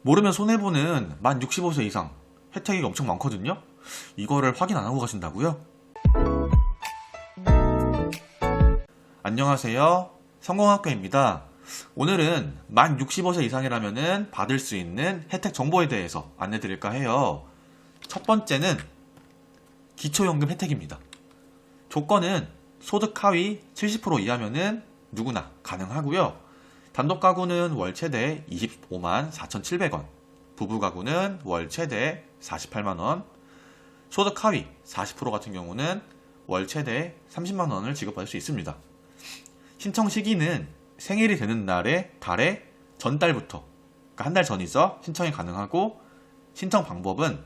모르면 손해보는 만 65세 이상 혜택이 엄청 많거든요. 이거를 확인 안 하고 가신다고요? 안녕하세요, 성공학교입니다. 오늘은 만 65세 이상이라면 받을 수 있는 혜택 정보에 대해서 안내 드릴까 해요. 첫 번째는 기초연금 혜택입니다. 조건은 소득 하위 70% 이하면은 누구나 가능하고요. 단독 가구는 월 최대 25만 4,700원, 부부 가구는 월 최대 48만원, 소득 하위 40% 같은 경우는 월 최대 30만원을 지급받을 수 있습니다. 신청 시기는 생일이 되는 달의 전달부터, 그러니까 한 달 전이죠. 신청이 가능하고, 신청 방법은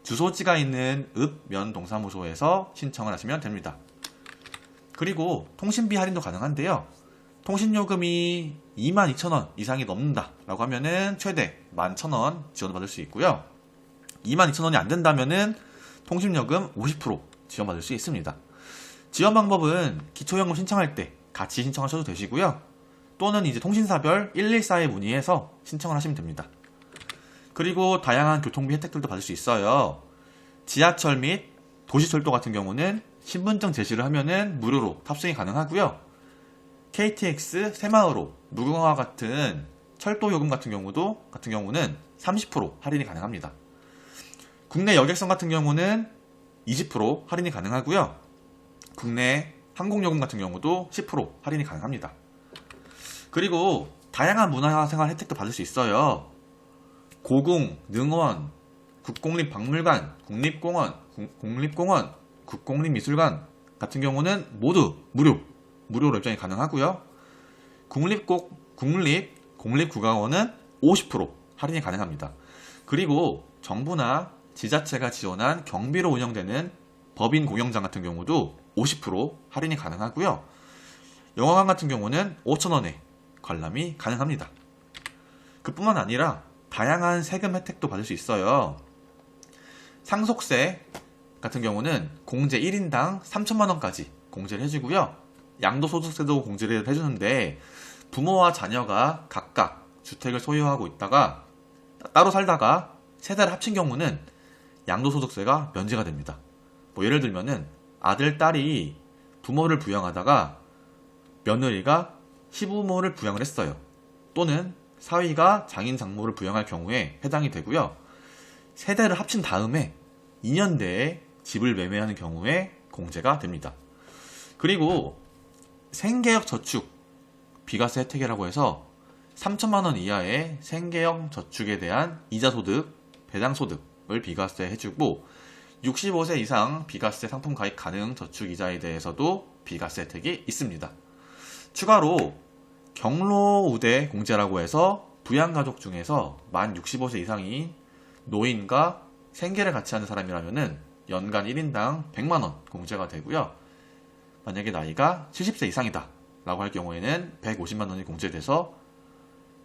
주소지가 있는 읍면동사무소에서 신청을 하시면 됩니다. 그리고 통신비 할인도 가능한데요. 통신요금이 22,000원 이상이 넘는다 라고 하면은 최대 11,000원 지원을 받을 수 있고요. 22,000원이 안 된다면은 통신요금 50% 지원받을 수 있습니다. 지원 방법은 기초연금 신청할 때 같이 신청하셔도 되시고요. 또는 이제 통신사별 114에 문의해서 신청을 하시면 됩니다. 그리고 다양한 교통비 혜택들도 받을 수 있어요. 지하철 및 도시철도 같은 경우는 신분증 제시를 하면은 무료로 탑승이 가능하고요. KTX, 새마을호, 무궁화와 같은 철도 요금 같은 경우는 30% 할인이 가능합니다. 국내 여객선 같은 경우는 20% 할인이 가능하고요. 국내 항공요금 같은 경우도 10% 할인이 가능합니다. 그리고 다양한 문화생활 혜택도 받을 수 있어요. 고궁, 능원, 국공립박물관, 국립공원, 국공립미술관 같은 경우는 모두 무료로 입장이 가능하고요. 공립국가원은 50% 할인이 가능합니다. 그리고 정부나 지자체가 지원한 경비로 운영되는 법인 공연장 같은 경우도 50% 할인이 가능하고요. 영화관 같은 경우는 5,000원에 관람이 가능합니다. 그뿐만 아니라 다양한 세금 혜택도 받을 수 있어요. 상속세 같은 경우는 공제 1인당 3천만원까지 공제를 해주고요. 양도소득세도 공제를 해주는데, 부모와 자녀가 각각 주택을 소유하고 있다가 따로 살다가 세대를 합친 경우는 양도소득세가 면제가 됩니다. 예를 들면은 아들, 딸이 부모를 부양하다가 며느리가 시부모를 부양을 했어요. 또는 사위가 장인, 장모를 부양할 경우에 해당이 되고요. 세대를 합친 다음에 2년 내에 집을 매매하는 경우에 공제가 됩니다. 그리고 생계형 저축 비과세 혜택이라고 해서 3천만원 이하의 생계형 저축에 대한 이자소득, 배당소득을 비과세 해주고, 65세 이상 비과세 상품 가입 가능 저축이자에 대해서도 비과세 혜택이 있습니다. 추가로 경로우대 공제라고 해서 부양가족 중에서 만 65세 이상인 노인과 생계를 같이 하는 사람이라면은 연간 1인당 100만원 공제가 되고요. 만약에 나이가 70세 이상이다 라고 할 경우에는 150만원이 공제돼서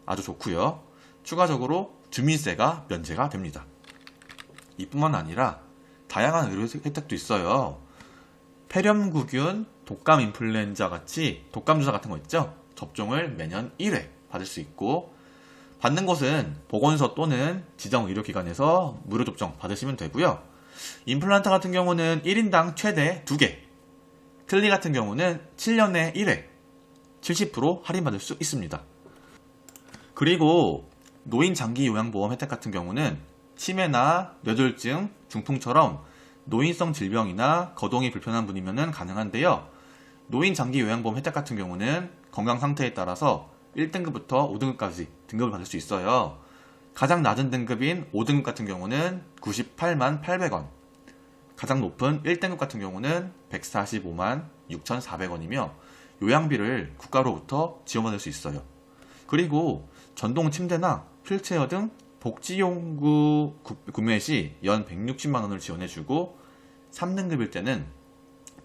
아주 좋고요. 추가적으로 주민세가 면제가 됩니다. 이뿐만 아니라 다양한 의료 혜택도 있어요. 폐렴구균, 독감 인플루엔자 같이 독감주사 같은 거 있죠? 접종을 매년 1회 받을 수 있고, 받는 곳은 보건소 또는 지정 의료기관에서 무료 접종 받으시면 되고요. 임플란트 같은 경우는 1인당 최대 2개, 틀니 같은 경우는 7년에 1회 70% 할인받을 수 있습니다. 그리고 노인 장기 요양보험 혜택 같은 경우는 치매나 뇌졸중, 중풍처럼 노인성 질병이나 거동이 불편한 분이면 가능한데요. 노인 장기 요양보험 혜택 같은 경우는 건강 상태에 따라서 1등급부터 5등급까지 등급을 받을 수 있어요. 가장 낮은 등급인 5등급 같은 경우는 98만 800원, 가장 높은 1등급 같은 경우는 145만 6,400원이며 요양비를 국가로부터 지원받을 수 있어요. 그리고 전동 침대나 휠체어 등 복지용구 구매 시 연 160만원을 지원해주고, 3등급일 때는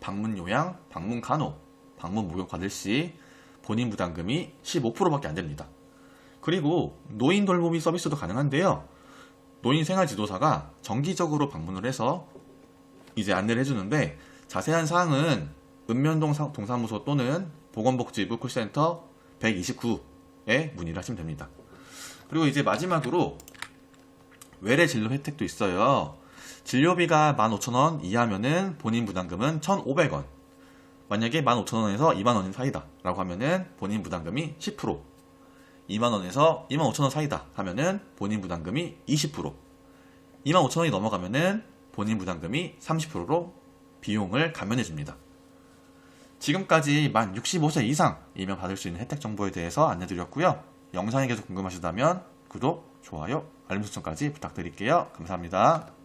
방문요양, 방문간호, 방문 목욕 받을 시 본인 부담금이 15%밖에 안 됩니다. 그리고 노인 돌보미 서비스도 가능한데요. 노인 생활지도사가 정기적으로 방문을 해서 이제 안내를 해주는데, 자세한 사항은 읍면동 동사무소 또는 보건복지부 콜센터 129에 문의를 하시면 됩니다. 그리고 이제 마지막으로 외래 진료 혜택도 있어요. 진료비가 15,000원 이하면은 본인 부담금은 1,500원. 만약에 15,000원에서 20,000원 사이다 라고 하면은 본인 부담금이 10%, 20,000원에서 25,000원 사이다 하면은 본인 부담금이 20%, 25,000원이 넘어가면은 본인 부담금이 30%로 비용을 감면해 줍니다. 지금까지 만 65세 이상이면 받을 수 있는 혜택 정보에 대해서 안내드렸고요. 영상이 계속 궁금하시다면 구독, 좋아요, 알림 설정까지 부탁드릴게요. 감사합니다.